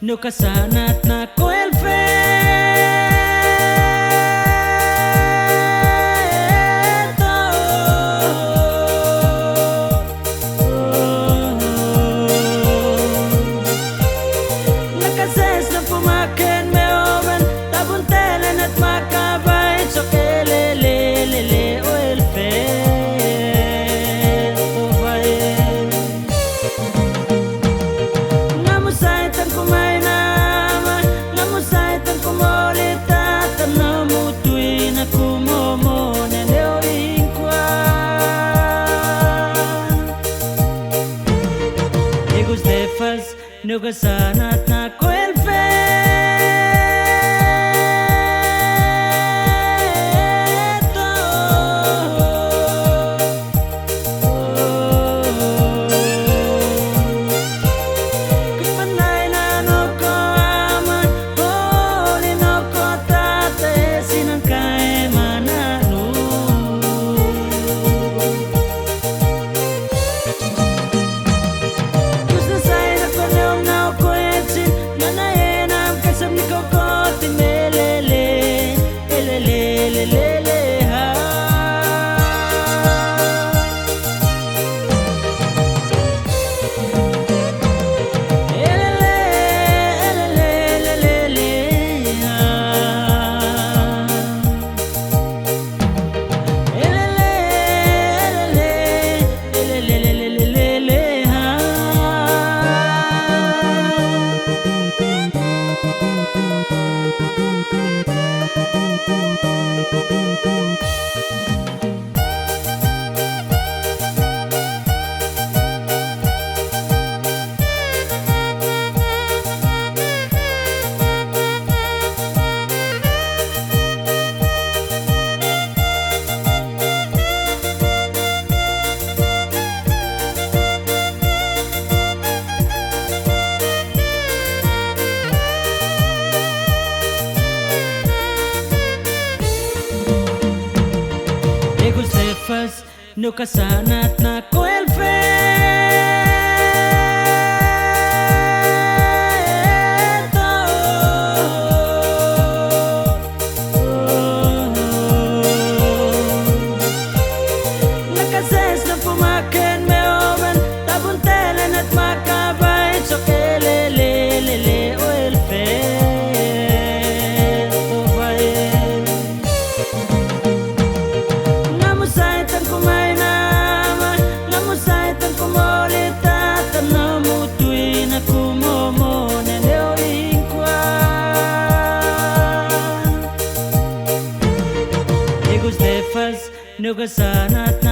no kasanat na ko el feto. Nakases na pumaken me oven tabuntelen at makabait so kelelelele o el feto bae. Namusay tan kumay nama, namusay tan kumolita tanamutuy na kumomone leo inkwa. Egos defas no kasanat na ko el feto. Kapanay na no ko ama, huli no ko tate, sinangkay manalo. Gusto sa'yo na ko niyong naukuetsin, nanayenam kasam ni kokotin melele, elelelelele ha. Elele, elelelelele ha. Elele, elele, elelelelele ha. Egos defas no kasanat na ko el feto. Nakases na pumaken me oven tabuntelen at makabait so kelelelele o el feto bae. Namusay tan kumay nama, namusay tan kumolita tanamutuy na kumomone leo inkwa. Egos defas no kasanat